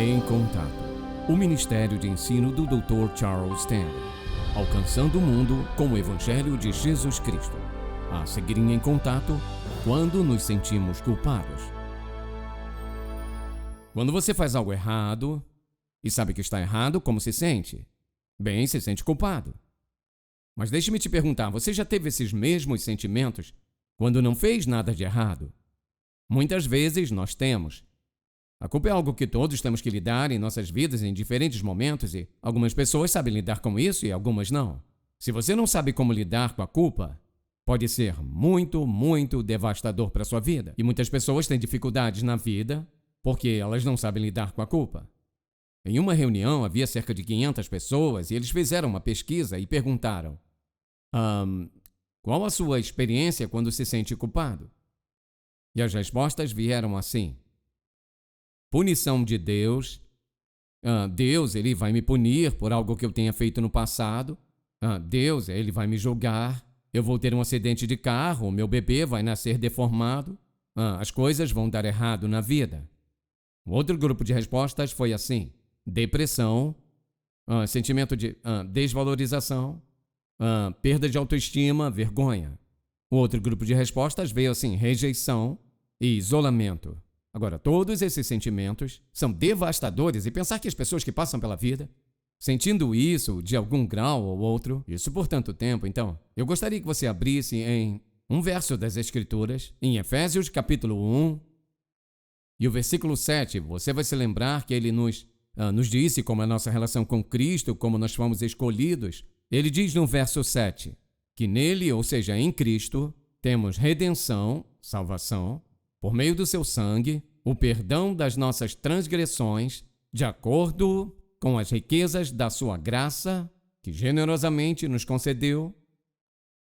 Em Contato, o Ministério de Ensino do Dr. Charles Stanley, alcançando o mundo com o Evangelho de Jesus Cristo. A seguir em contato, quando nos sentimos culpados. Quando você faz algo errado e sabe que está errado, como se sente? Bem, se sente culpado. Mas deixe-me te perguntar, você já teve esses mesmos sentimentos quando não fez nada de errado? Muitas vezes nós temos. A culpa é algo que todos temos que lidar em nossas vidas em diferentes momentos e algumas pessoas sabem lidar com isso e algumas não. Se você não sabe como lidar com a culpa, pode ser muito, muito devastador para a sua vida. E muitas pessoas têm dificuldades na vida porque elas não sabem lidar com a culpa. Em uma reunião havia cerca de 500 pessoas e eles fizeram uma pesquisa e perguntaram: qual a sua experiência quando se sente culpado? E as respostas vieram assim: punição de Deus. Deus, ele vai me punir por algo que eu tenha feito no passado. Deus, ele vai me julgar. Eu vou ter um acidente de carro, meu bebê vai nascer deformado. As coisas vão dar errado na vida. O outro grupo de respostas foi assim: depressão, sentimento de desvalorização, perda de autoestima, vergonha. O outro grupo de respostas veio assim: rejeição e isolamento. Agora, todos esses sentimentos são devastadores e pensar que as pessoas que passam pela vida sentindo isso de algum grau ou outro, isso por tanto tempo, então, eu gostaria que você abrisse em um verso das Escrituras, em Efésios capítulo 1, e o versículo 7, você vai se lembrar que ele nos disse como é a nossa relação com Cristo, como nós fomos escolhidos. Ele diz no verso 7, que nele, ou seja, em Cristo, temos redenção, salvação, por meio do seu sangue, o perdão das nossas transgressões, de acordo com as riquezas da sua graça, que generosamente nos concedeu.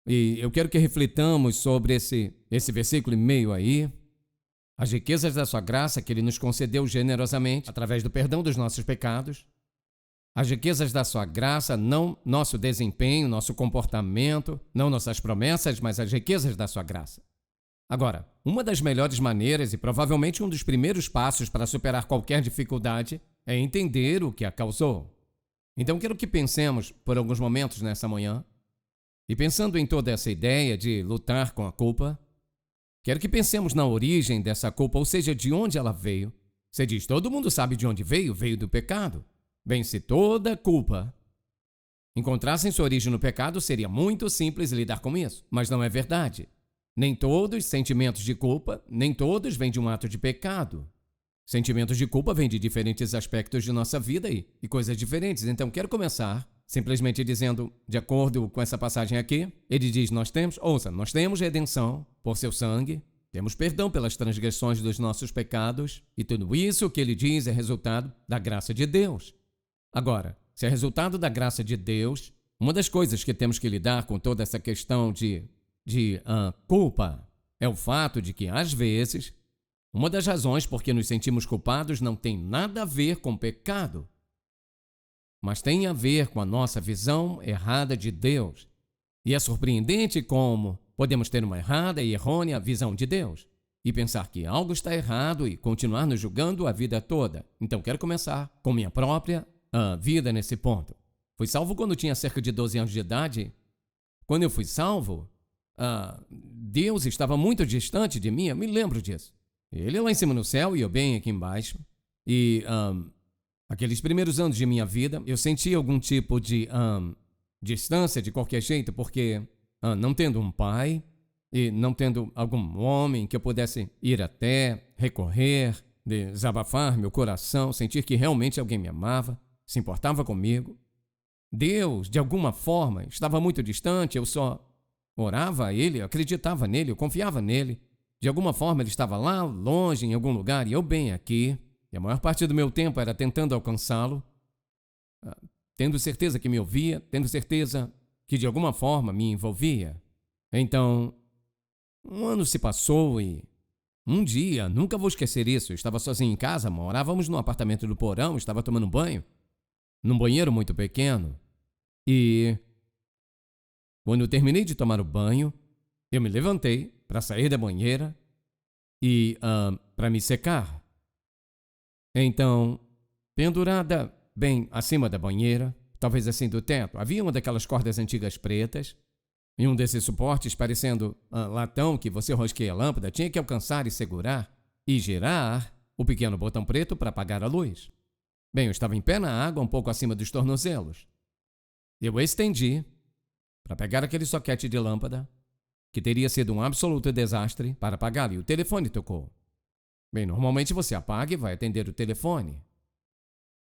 E eu quero que reflitamos sobre esse versículo e meio aí. As riquezas da sua graça que ele nos concedeu generosamente, através do perdão dos nossos pecados. As riquezas da sua graça, não nosso desempenho, nosso comportamento, não nossas promessas, mas as riquezas da sua graça. Agora, uma das melhores maneiras e provavelmente um dos primeiros passos para superar qualquer dificuldade é entender o que a causou. Então, quero que pensemos por alguns momentos nessa manhã, e pensando em toda essa ideia de lutar com a culpa, quero que pensemos na origem dessa culpa, ou seja, de onde ela veio. Você diz, todo mundo sabe de onde veio, veio do pecado. Bem, se toda culpa encontrasse sua origem no pecado, seria muito simples lidar com isso, mas não é verdade. Nem todos sentimentos de culpa, nem todos vêm de um ato de pecado. Sentimentos de culpa vêm de diferentes aspectos de nossa vida e coisas diferentes. Então, quero começar simplesmente dizendo, de acordo com essa passagem aqui, ele diz, nós temos redenção por seu sangue, temos perdão pelas transgressões dos nossos pecados, e tudo isso que ele diz é resultado da graça de Deus. Agora, se é resultado da graça de Deus, uma das coisas que temos que lidar com toda essa questão de culpa é o fato de que, às vezes, uma das razões por que nos sentimos culpados não tem nada a ver com pecado, mas tem a ver com a nossa visão errada de Deus. E é surpreendente como podemos ter uma errada e errônea visão de Deus e pensar que algo está errado e continuar nos julgando a vida toda. Então, quero começar com minha própria vida nesse ponto. Fui salvo quando tinha cerca de 12 anos de idade. Quando eu fui salvo, Deus estava muito distante de mim, eu me lembro disso. Ele lá em cima no céu e eu bem aqui embaixo. E aqueles primeiros anos de minha vida, eu senti algum tipo de distância de qualquer jeito, porque não tendo um pai e não tendo algum homem que eu pudesse ir até, recorrer, desabafar meu coração, sentir que realmente alguém me amava, se importava comigo. Deus, de alguma forma, estava muito distante, eu só orava a Ele, acreditava nele, eu confiava nele. De alguma forma ele estava lá, longe, em algum lugar, e eu bem aqui. E a maior parte do meu tempo era tentando alcançá-lo, tendo certeza que me ouvia, tendo certeza que de alguma forma me envolvia. Então, um ano se passou e um dia, nunca vou esquecer isso, eu estava sozinho em casa, morávamos num apartamento do porão, estava tomando banho, num banheiro muito pequeno. E quando eu terminei de tomar o banho, eu me levantei para sair da banheira e para me secar. Então, pendurada bem acima da banheira, talvez assim do teto, havia uma daquelas cordas antigas pretas, e um desses suportes, parecendo latão que você rosqueia a lâmpada, tinha que alcançar e segurar e girar o pequeno botão preto para apagar a luz. Bem, eu estava em pé na água, um pouco acima dos tornozelos. Eu estendi para pegar aquele soquete de lâmpada, que teria sido um absoluto desastre, para apagá-lo, e o telefone tocou. Bem, normalmente você apaga e vai atender o telefone.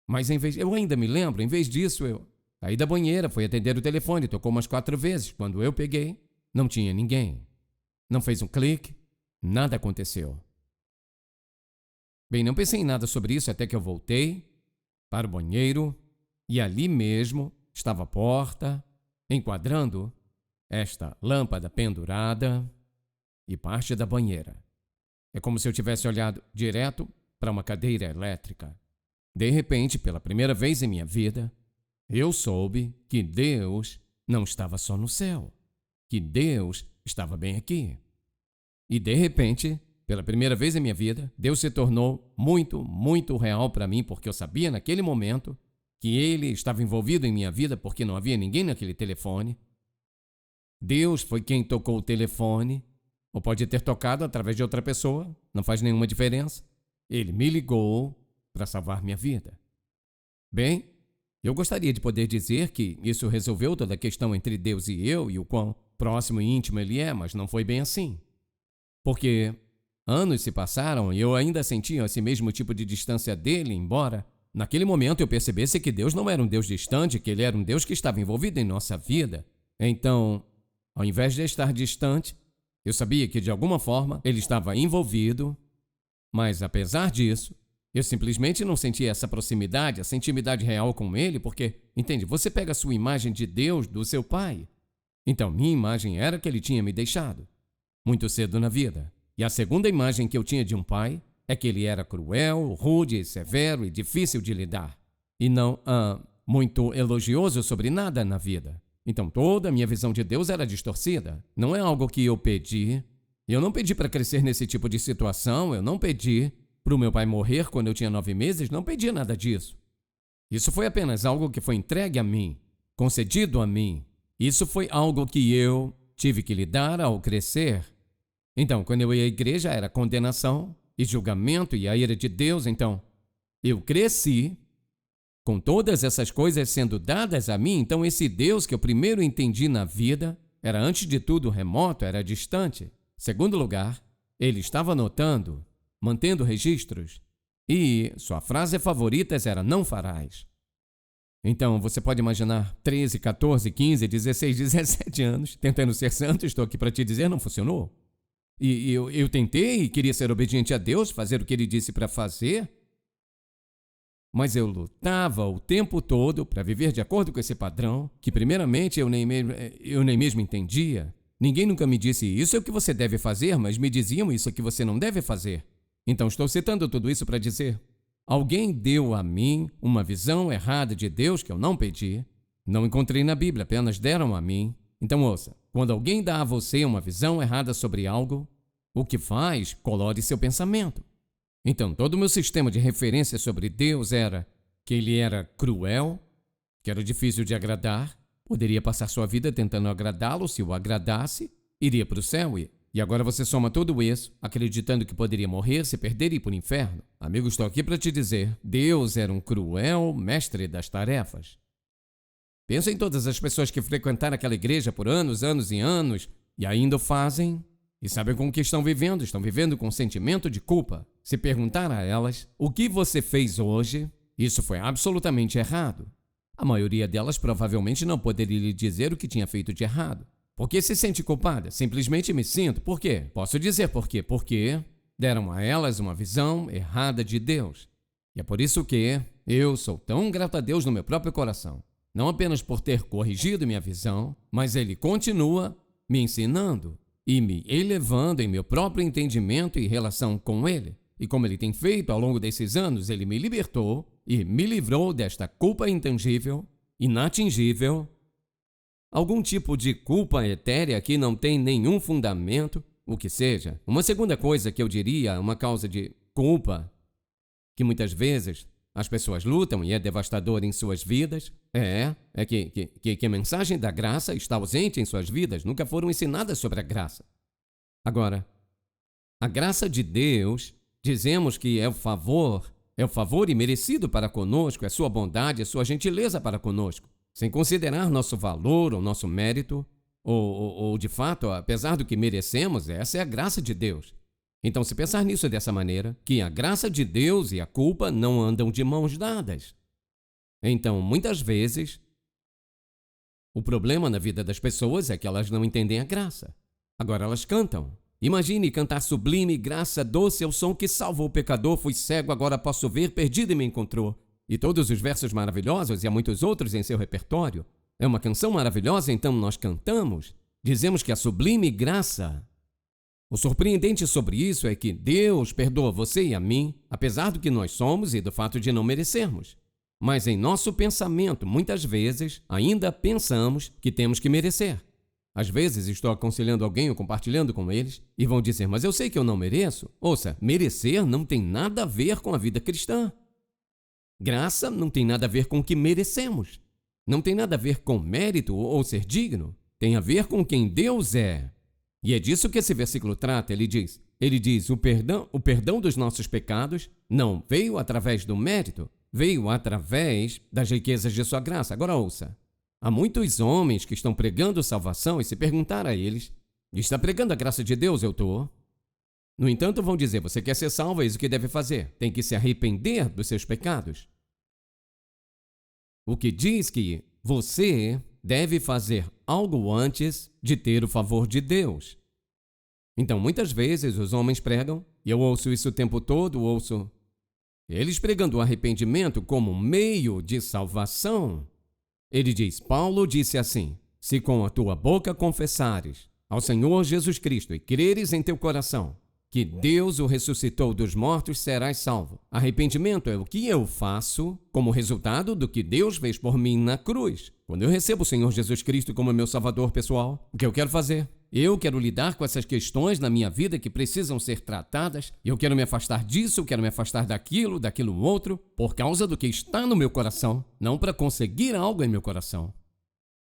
Mas eu ainda me lembro, em vez disso, eu saí da banheira, fui atender o telefone, tocou umas 4 vezes. Quando eu peguei, não tinha ninguém. Não fez um clique, nada aconteceu. Bem, não pensei em nada sobre isso até que eu voltei para o banheiro e ali mesmo estava a porta, enquadrando esta lâmpada pendurada e parte da banheira. É como se eu tivesse olhado direto para uma cadeira elétrica. De repente, pela primeira vez em minha vida, eu soube que Deus não estava só no céu, que Deus estava bem aqui. E de repente, pela primeira vez em minha vida, Deus se tornou muito, muito real para mim, porque eu sabia naquele momento que Ele estava envolvido em minha vida porque não havia ninguém naquele telefone. Deus foi quem tocou o telefone, ou pode ter tocado através de outra pessoa, não faz nenhuma diferença. Ele me ligou para salvar minha vida. Bem, eu gostaria de poder dizer que isso resolveu toda a questão entre Deus e eu e o quão próximo e íntimo Ele é, mas não foi bem assim. Porque anos se passaram e eu ainda sentia esse mesmo tipo de distância dele, embora naquele momento eu percebesse que Deus não era um Deus distante, que Ele era um Deus que estava envolvido em nossa vida. Então, ao invés de estar distante, eu sabia que de alguma forma Ele estava envolvido, mas apesar disso, eu simplesmente não sentia essa proximidade, essa intimidade real com Ele, porque, entende, você pega a sua imagem de Deus do seu pai. Então, minha imagem era que Ele tinha me deixado, muito cedo na vida. E a segunda imagem que eu tinha de um pai é que ele era cruel, rude, severo e difícil de lidar. E não muito elogioso sobre nada na vida. Então, toda a minha visão de Deus era distorcida. Não é algo que eu pedi. Eu não pedi para crescer nesse tipo de situação, eu não pedi para o meu pai morrer quando eu tinha 9 meses, não pedi nada disso. Isso foi apenas algo que foi entregue a mim, concedido a mim. Isso foi algo que eu tive que lidar ao crescer. Então, quando eu ia à igreja, era condenação e julgamento e a ira de Deus. Então, eu cresci com todas essas coisas sendo dadas a mim. Então, esse Deus que eu primeiro entendi na vida era, antes de tudo, remoto, era distante. Segundo lugar, ele estava anotando, mantendo registros, e sua frase favorita era não farás. Então, você pode imaginar 13, 14, 15, 16, 17 anos tentando ser santo, estou aqui para te dizer, não funcionou. E eu tentei e queria ser obediente a Deus, fazer o que Ele disse para fazer, mas eu lutava o tempo todo para viver de acordo com esse padrão, que primeiramente eu nem mesmo entendia. Ninguém nunca me disse, isso é o que você deve fazer, mas me diziam, isso é o que você não deve fazer. Então, estou citando tudo isso para dizer, alguém deu a mim uma visão errada de Deus que eu não pedi, não encontrei na Bíblia, apenas deram a mim. Então, ouça, quando alguém dá a você uma visão errada sobre algo, o que faz? Colore seu pensamento. Então, todo o meu sistema de referência sobre Deus era que Ele era cruel, que era difícil de agradar, poderia passar sua vida tentando agradá-lo, se o agradasse, iria para o céu e agora você soma tudo isso, acreditando que poderia morrer, se perder e ir para o inferno. Amigo, estou aqui para te dizer, Deus era um cruel mestre das tarefas. Pensa em todas as pessoas que frequentaram aquela igreja por anos, anos e anos, e ainda o fazem, e sabem com o que estão vivendo com um sentimento de culpa. Se perguntar a elas, o que você fez hoje, isso foi absolutamente errado. A maioria delas provavelmente não poderia lhe dizer o que tinha feito de errado. Por que se sente culpada? Simplesmente me sinto. Por quê? Posso dizer por quê. Porque deram a elas uma visão errada de Deus. E é por isso que eu sou tão grato a Deus no meu próprio coração. Não apenas por ter corrigido minha visão, mas Ele continua me ensinando e me elevando em meu próprio entendimento e relação com Ele. E como Ele tem feito ao longo desses anos, Ele me libertou e me livrou desta culpa intangível, inatingível, algum tipo de culpa etérea que não tem nenhum fundamento, o que seja. Uma segunda coisa que eu diria, uma causa de culpa, que muitas vezes As pessoas lutam e é devastador em suas vidas. Que a mensagem da graça está ausente em suas vidas, nunca foram ensinadas sobre a graça. Agora, a graça de Deus, dizemos que é o favor imerecido para conosco, é sua bondade, é sua gentileza para conosco, sem considerar nosso valor ou nosso mérito, ou de fato, apesar do que merecemos, essa é a graça de Deus. Então, se pensar nisso dessa maneira, que a graça de Deus e a culpa não andam de mãos dadas. Então, muitas vezes, o problema na vida das pessoas é que elas não entendem a graça. Agora elas cantam. Imagine cantar sublime, graça doce é o som que salvou o pecador, fui cego, agora posso ver, perdido e me encontrou. E todos os versos maravilhosos, e há muitos outros em seu repertório. É uma canção maravilhosa, então nós cantamos. Dizemos que a sublime graça. O surpreendente sobre isso é que Deus perdoa você e a mim, apesar do que nós somos e do fato de não merecermos. Mas em nosso pensamento, muitas vezes, ainda pensamos que temos que merecer. Às vezes estou aconselhando alguém ou compartilhando com eles e vão dizer, mas eu sei que eu não mereço. Ouça, merecer não tem nada a ver com a vida cristã. Graça não tem nada a ver com o que merecemos. Não tem nada a ver com mérito ou ser digno. Tem a ver com quem Deus é. E é disso que esse versículo trata. Ele diz, o perdão dos nossos pecados não veio através do mérito, veio através das riquezas de sua graça. Agora ouça. Há muitos homens que estão pregando salvação e se perguntar a eles, está pregando a graça de Deus, eu estou. No entanto, vão dizer, você quer ser salvo, é isso que deve fazer. Tem que se arrepender dos seus pecados. O que diz que você deve fazer algo antes de ter o favor de Deus. Então, muitas vezes os homens pregam, e eu ouço isso o tempo todo, ouço eles pregando o arrependimento como meio de salvação. Ele diz, Paulo disse assim, se com a tua boca confessares ao Senhor Jesus Cristo e creres em teu coração que Deus o ressuscitou dos mortos, serás salvo. Arrependimento é o que eu faço como resultado do que Deus fez por mim na cruz. Quando eu recebo o Senhor Jesus Cristo como meu Salvador pessoal, o que eu quero fazer? Eu quero lidar com essas questões na minha vida que precisam ser tratadas. Eu quero me afastar disso, quero me afastar daquilo outro, por causa do que está no meu coração, não para conseguir algo em meu coração.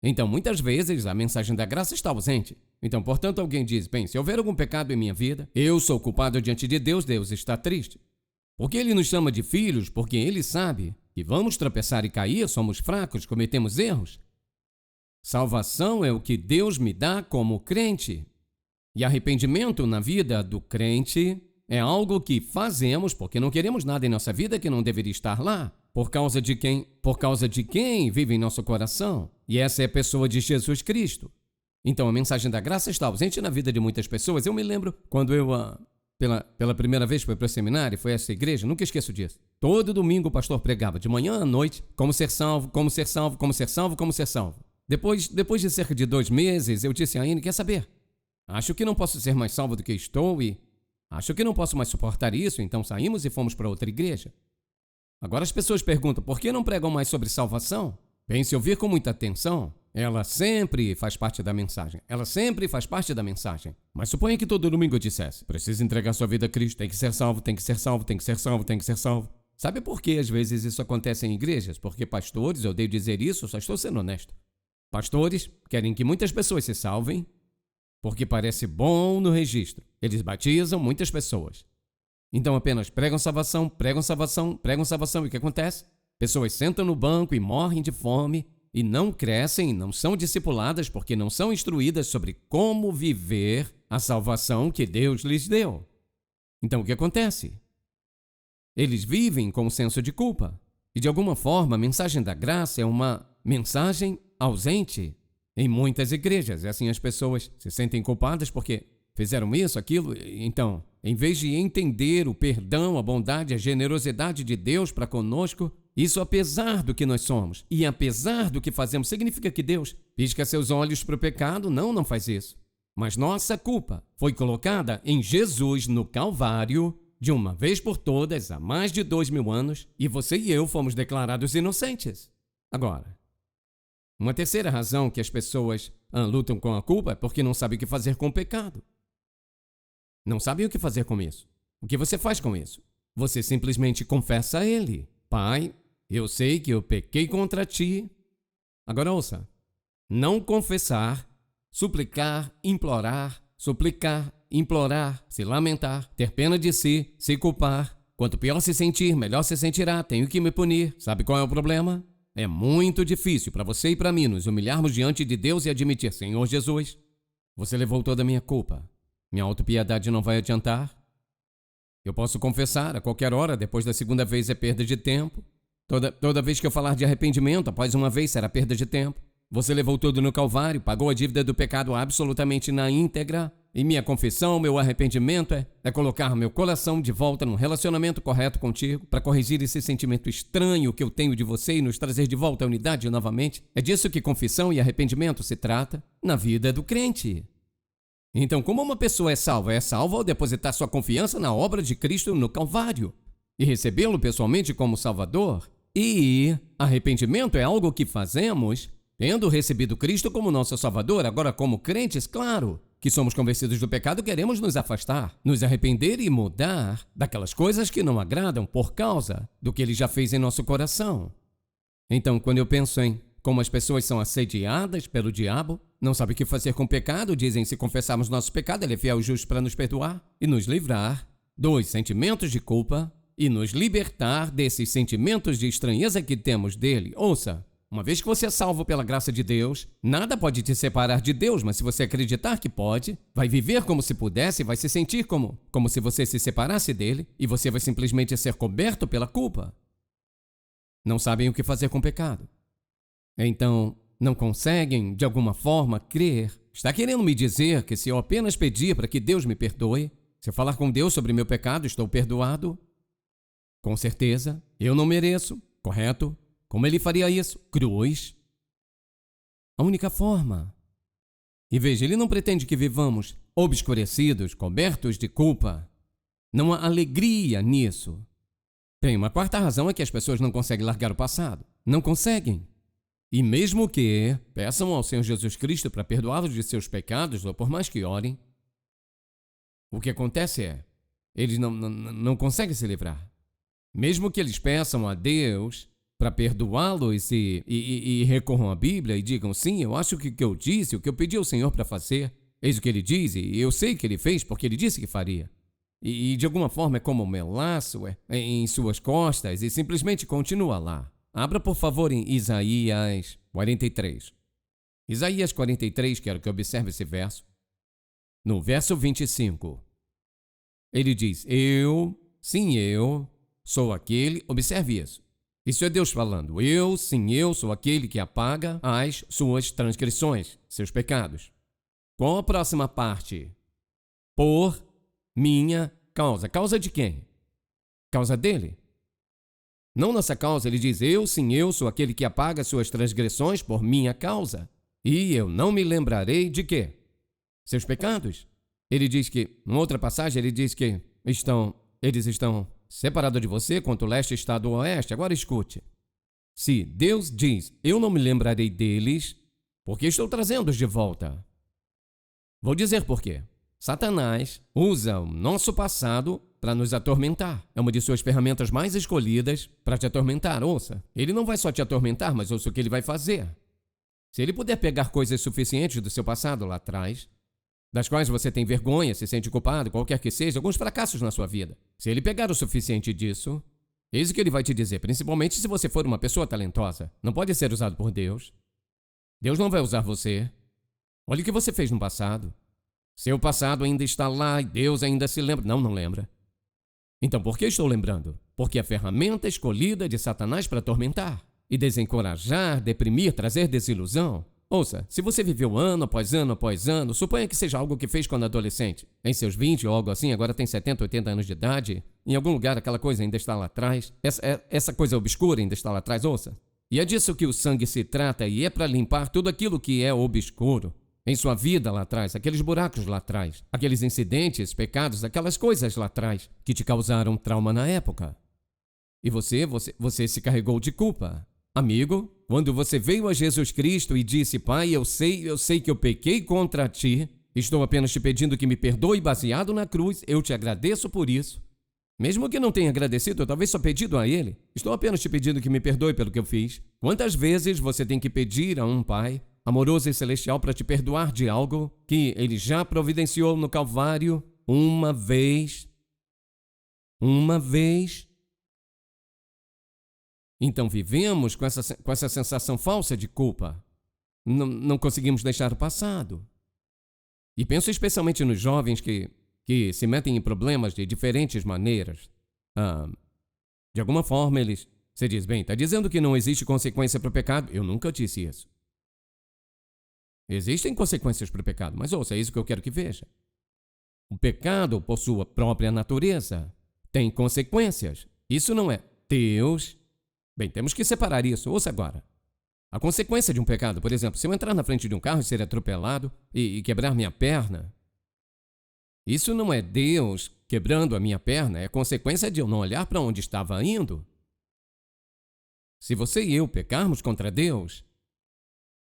Então, muitas vezes, a mensagem da graça está ausente. Então, portanto, alguém diz, bem, se houver algum pecado em minha vida, eu sou culpado diante de Deus, Deus está triste. Porque Ele nos chama de filhos, porque Ele sabe que vamos tropeçar e cair, somos fracos, cometemos erros. Salvação é o que Deus me dá como crente. E arrependimento na vida do crente é algo que fazemos porque não queremos nada em nossa vida que não deveria estar lá. Por causa de quem vive em nosso coração. E essa é a pessoa de Jesus Cristo. Então a mensagem da graça está ausente na vida de muitas pessoas. Eu me lembro quando eu, pela primeira vez fui para o seminário, foi a essa igreja, nunca esqueço disso. Todo domingo o pastor pregava, de manhã à noite, como ser salvo, como ser salvo, como ser salvo, como ser salvo. Depois de cerca de 2 meses, eu disse a Anne, quer saber? Acho que não posso ser mais salvo do que estou e acho que não posso mais suportar isso, então saímos e fomos para outra igreja. Agora as pessoas perguntam, por que não pregam mais sobre salvação? Bem, se ouvir com muita atenção, ela sempre faz parte da mensagem. Ela sempre faz parte da mensagem. Mas suponha que todo domingo eu dissesse, precisa entregar sua vida a Cristo, tem que ser salvo, tem que ser salvo, tem que ser salvo, tem que ser salvo. Sabe por que às vezes isso acontece em igrejas? Porque pastores, eu odeio dizer isso, só estou sendo honesto. Pastores querem que muitas pessoas se salvem porque parece bom no registro. Eles batizam muitas pessoas. Então apenas pregam salvação, pregam salvação, pregam salvação. E o que acontece? Pessoas sentam no banco e morrem de fome e não crescem, não são discipuladas porque não são instruídas sobre como viver a salvação que Deus lhes deu. Então o que acontece? Eles vivem com um senso de culpa. E de alguma forma a mensagem da graça é uma mensagem ausente em muitas igrejas. E assim as pessoas se sentem culpadas porque fizeram isso, aquilo. Então, em vez de entender o perdão, a bondade, a generosidade de Deus para conosco, isso apesar do que nós somos e apesar do que fazemos, significa que Deus pisca seus olhos para o pecado? Não faz isso. Mas nossa culpa foi colocada em Jesus no Calvário de uma vez por todas há mais de 2000 anos e você e eu fomos declarados inocentes. Agora, uma terceira razão que as pessoas lutam com a culpa é porque não sabem o que fazer com o pecado. Não sabem o que fazer com isso. O que você faz com isso? Você simplesmente confessa a ele. Pai, eu sei que eu pequei contra ti. Agora ouça, não confessar, suplicar, implorar, se lamentar, ter pena de si, se culpar. Quanto pior se sentir, melhor se sentirá, tenho que me punir. Sabe qual é o problema? É muito difícil para você e para mim nos humilharmos diante de Deus e admitir: Senhor Jesus, você levou toda a minha culpa. Minha autopiedade não vai adiantar. Eu posso confessar a qualquer hora, depois da segunda vez é perda de tempo. Toda vez que eu falar de arrependimento, após uma vez será perda de tempo. Você levou tudo no Calvário, pagou a dívida do pecado absolutamente na íntegra. E minha confissão, meu arrependimento é colocar meu coração de volta num relacionamento correto contigo, para corrigir esse sentimento estranho que eu tenho de você e nos trazer de volta à unidade novamente. É disso que confissão e arrependimento se trata na vida do crente. Então, como uma pessoa é salva? É salva ao depositar sua confiança na obra de Cristo no Calvário e recebê-lo pessoalmente como Salvador. E arrependimento é algo que fazemos tendo recebido Cristo como nosso Salvador. Agora, como crentes, claro que somos convencidos do pecado, queremos nos afastar, nos arrepender e mudar daquelas coisas que não agradam por causa do que Ele já fez em nosso coração. Então, quando eu penso em como as pessoas são assediadas pelo diabo, não sabem o que fazer com o pecado, dizem: se confessarmos nosso pecado, Ele é fiel e justo para nos perdoar e nos livrar dos sentimentos de culpa e nos libertar desses sentimentos de estranheza que temos dele. Ouça, uma vez que você é salvo pela graça de Deus, nada pode te separar de Deus, mas se você acreditar que pode, vai viver como se pudesse, vai se sentir como se você se separasse dele, e você vai simplesmente ser coberto pela culpa. Não sabem o que fazer com o pecado. Então, não conseguem, de alguma forma, crer. Está querendo me dizer que se eu apenas pedir para que Deus me perdoe, se eu falar com Deus sobre meu pecado, estou perdoado? Com certeza, eu não mereço, correto? Como Ele faria isso? Cruz. A única forma. E veja, Ele não pretende que vivamos obscurecidos, cobertos de culpa. Não há alegria nisso. Bem, uma quarta razão é que as pessoas não conseguem largar o passado. Não conseguem. E mesmo que peçam ao Senhor Jesus Cristo para perdoá-los de seus pecados, ou por mais que orem, o que acontece é, eles não conseguem se livrar. Mesmo que eles peçam a Deus para perdoá-los e recorram à Bíblia e digam: sim, eu acho que o que eu disse, o que eu pedi ao Senhor para fazer, eis o que Ele diz, e eu sei que Ele fez porque Ele disse que faria. E de alguma forma é como um melaço em suas costas e simplesmente continua lá. Abra, por favor, em Isaías 43. Isaías 43, quero que observe esse verso. No verso 25, ele diz: eu, sim, eu sou aquele, observe isso. Isso é Deus falando. Eu, sim, eu sou aquele que apaga as suas transgressões, seus pecados. Qual a próxima parte? Por minha causa. Causa de quem? Causa dele. Não nossa causa, ele diz: eu, sim, eu sou aquele que apaga suas transgressões por minha causa. E eu não me lembrarei de quê? Seus pecados. Ele diz que, em outra passagem, ele diz que eles estão separados de você quanto o leste está do oeste. Agora escute. Se Deus diz: eu não me lembrarei deles, por que estou trazendo-os de volta? Vou dizer por quê. Satanás usa o nosso passado para nos atormentar. É uma de suas ferramentas mais escolhidas para te atormentar. Ouça, ele não vai só te atormentar, mas ouça o que ele vai fazer. Se ele puder pegar coisas suficientes do seu passado lá atrás, das quais você tem vergonha, se sente culpado, qualquer que seja, alguns fracassos na sua vida. Se ele pegar o suficiente disso, eis o que ele vai te dizer, principalmente se você for uma pessoa talentosa. Não pode ser usado por Deus. Deus não vai usar você. Olha o que você fez no passado. Seu passado ainda está lá e Deus ainda se lembra. Não lembra. Então, por que estou lembrando? Porque é a ferramenta escolhida de Satanás para atormentar e desencorajar, deprimir, trazer desilusão. Ouça, se você viveu ano após ano, suponha que seja algo que fez quando adolescente, em seus 20 ou algo assim, agora tem 70, 80 anos de idade, em algum lugar aquela coisa ainda está lá atrás, essa coisa obscura ainda está lá atrás, ouça. E é disso que o sangue se trata, e é para limpar tudo aquilo que é obscuro em sua vida lá atrás, aqueles buracos lá atrás, aqueles incidentes, pecados, aquelas coisas lá atrás que te causaram trauma na época. E você se carregou de culpa. Amigo, quando você veio a Jesus Cristo e disse: Pai, eu sei que eu pequei contra ti, estou apenas te pedindo que me perdoe baseado na cruz, eu te agradeço por isso. Mesmo que não tenha agradecido, ou talvez só pedido a Ele, estou apenas te pedindo que me perdoe pelo que eu fiz. Quantas vezes você tem que pedir a um Pai amoroso e celestial para te perdoar de algo que Ele já providenciou no Calvário uma vez? Uma vez. Então vivemos com essa sensação falsa de culpa. Não conseguimos deixar o passado. E penso especialmente nos jovens que se metem em problemas de diferentes maneiras. De alguma forma você diz, bem, está dizendo que não existe consequência para o pecado? Eu nunca disse isso. Existem consequências para o pecado, mas ouça, é isso que eu quero que veja. O pecado, por sua própria natureza, tem consequências. Isso não é Deus. Bem, temos que separar isso. Ouça agora. A consequência de um pecado, por exemplo, se eu entrar na frente de um carro e ser atropelado e quebrar minha perna, isso não é Deus quebrando a minha perna, é consequência de eu não olhar para onde estava indo. Se você e eu pecarmos contra Deus,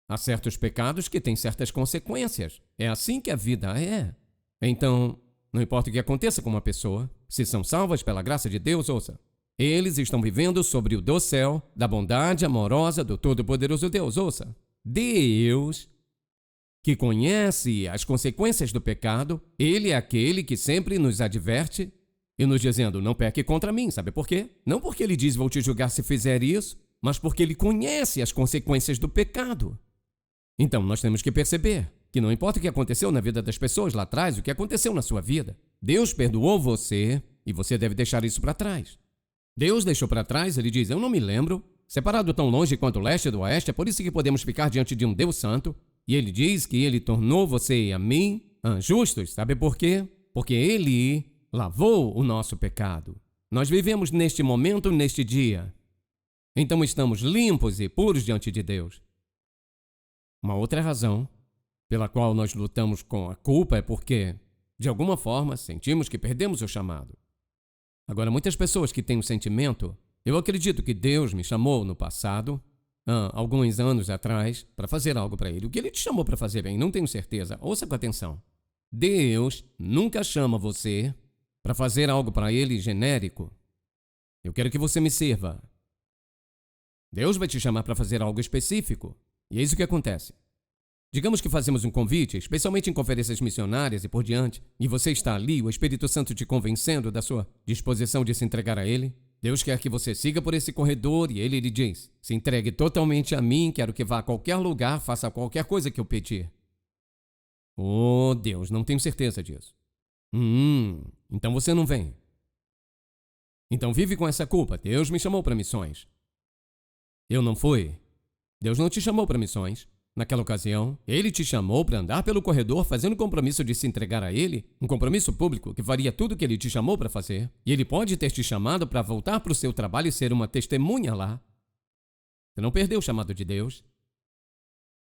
há certos pecados que têm certas consequências. É assim que a vida é. Então, não importa o que aconteça com uma pessoa, se são salvas pela graça de Deus, ouça, eles estão vivendo sobre o dossel da bondade amorosa do Todo-Poderoso Deus. Ouça, Deus, que conhece as consequências do pecado, Ele é aquele que sempre nos adverte e nos dizendo, não peque contra mim. Sabe por quê? Não porque Ele diz, vou te julgar se fizer isso, mas porque Ele conhece as consequências do pecado. Então, nós temos que perceber que não importa o que aconteceu na vida das pessoas lá atrás, o que aconteceu na sua vida, Deus perdoou você e você deve deixar isso para trás. Deus deixou para trás, Ele diz, eu não me lembro, separado tão longe quanto o leste do oeste, é por isso que podemos ficar diante de um Deus santo, e Ele diz que Ele tornou você e a mim justos, sabe por quê? Porque Ele lavou o nosso pecado. Nós vivemos neste momento, neste dia. Então estamos limpos e puros diante de Deus. Uma outra razão pela qual nós lutamos com a culpa é porque, de alguma forma, sentimos que perdemos o chamado. Agora, muitas pessoas que têm um sentimento, eu acredito que Deus me chamou no passado, alguns anos atrás, para fazer algo para Ele. O que Ele te chamou para fazer, bem, não tenho certeza. Ouça com atenção. Deus nunca chama você para fazer algo para Ele genérico. Eu quero que você me sirva. Deus vai te chamar para fazer algo específico. E é isso que acontece. Digamos que fazemos um convite, especialmente em conferências missionárias e por diante, e você está ali, o Espírito Santo te convencendo da sua disposição de se entregar a Ele. Deus quer que você siga por esse corredor e Ele lhe diz, se entregue totalmente a mim, quero que vá a qualquer lugar, faça qualquer coisa que eu pedir. Oh, Deus, não tenho certeza disso. Então você não vem. Então vive com essa culpa, Deus me chamou para missões. Eu não fui. Deus não te chamou para missões. Naquela ocasião, Ele te chamou para andar pelo corredor fazendo o compromisso de se entregar a Ele, um compromisso público que faria tudo o que Ele te chamou para fazer, e Ele pode ter te chamado para voltar para o seu trabalho e ser uma testemunha lá. Você não perdeu o chamado de Deus.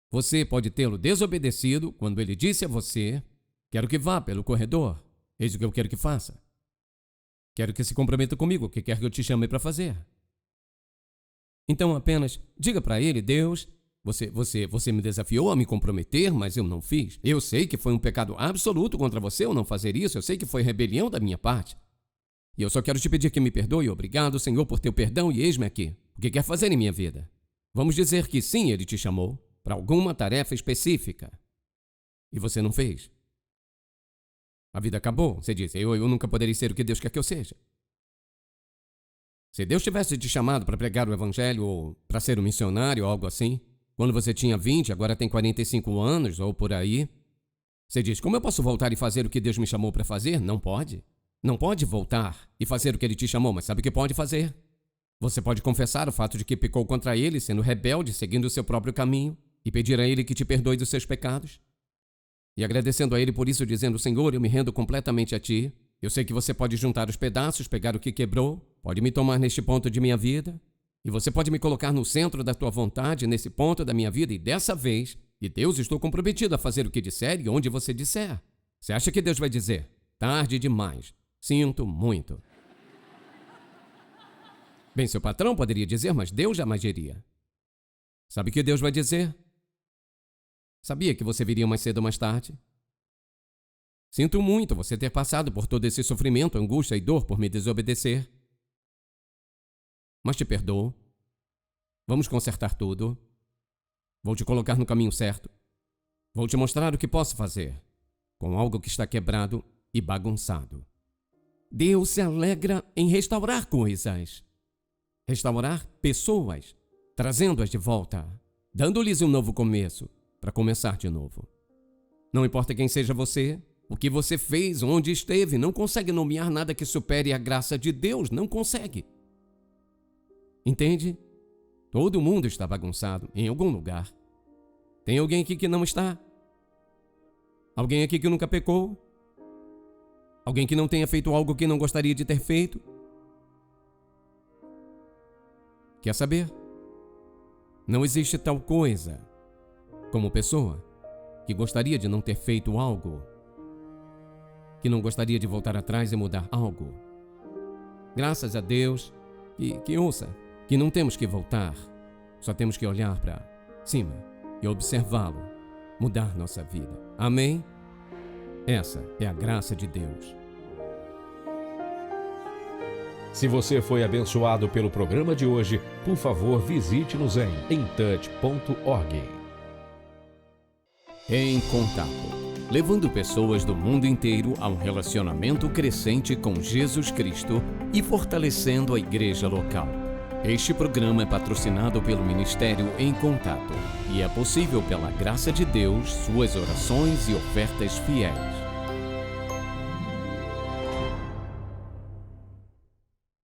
Você pode tê-lo desobedecido quando Ele disse a você, quero que vá pelo corredor, eis o que eu quero que faça. Quero que se comprometa comigo, o que quer que eu te chame para fazer. Então apenas diga para Ele, Deus, você me desafiou a me comprometer, mas eu não fiz. Eu sei que foi um pecado absoluto contra você eu não fazer isso. Eu sei que foi rebelião da minha parte. E eu só quero te pedir que me perdoe. Obrigado, Senhor, por teu perdão e eis-me aqui. O que quer fazer em minha vida? Vamos dizer que sim, Ele te chamou para alguma tarefa específica. E você não fez. A vida acabou. Você diz, eu nunca poderei ser o que Deus quer que eu seja. Se Deus tivesse te chamado para pregar o evangelho ou para ser um missionário ou algo assim, quando você tinha 20, agora tem 45 anos ou por aí, você diz, como eu posso voltar e fazer o que Deus me chamou para fazer? Não pode. Não pode voltar e fazer o que Ele te chamou, mas sabe o que pode fazer? Você pode confessar o fato de que pecou contra Ele, sendo rebelde, seguindo o seu próprio caminho, e pedir a Ele que te perdoe dos seus pecados. E agradecendo a Ele por isso, dizendo, Senhor, eu me rendo completamente a Ti. Eu sei que você pode juntar os pedaços, pegar o que quebrou, pode me tomar neste ponto de minha vida, e você pode me colocar no centro da tua vontade, nesse ponto da minha vida, e dessa vez, e Deus, estou comprometido a fazer o que disser e onde você disser. Você acha que Deus vai dizer, tarde demais, sinto muito? Bem, seu patrão poderia dizer, mas Deus jamais diria. Sabe o que Deus vai dizer? Sabia que você viria mais cedo ou mais tarde? Sinto muito você ter passado por todo esse sofrimento, angústia e dor por me desobedecer. Mas te perdoo. Vamos consertar tudo. Vou te colocar no caminho certo. Vou te mostrar o que posso fazer com algo que está quebrado e bagunçado. Deus se alegra em restaurar coisas. Restaurar pessoas, trazendo-as de volta, dando-lhes um novo começo, para começar de novo. Não importa quem seja você, o que você fez, onde esteve, não consegue nomear nada que supere a graça de Deus, não consegue. Entende? Todo mundo está bagunçado em algum lugar. Tem alguém aqui que não está? Alguém aqui que nunca pecou? Alguém que não tenha feito algo que não gostaria de ter feito? Quer saber? Não existe tal coisa como pessoa que gostaria de não ter feito algo, que não gostaria de voltar atrás e mudar algo. Graças a Deus que ouça, que não temos que voltar, só temos que olhar para cima e observá-lo, mudar nossa vida. Amém? Essa é a graça de Deus. Se você foi abençoado pelo programa de hoje, por favor, visite-nos em intouch.org. Em Contato, levando pessoas do mundo inteiro a um relacionamento crescente com Jesus Cristo e fortalecendo a igreja local. Este programa é patrocinado pelo Ministério Em Contato e é possível pela graça de Deus, suas orações e ofertas fiéis.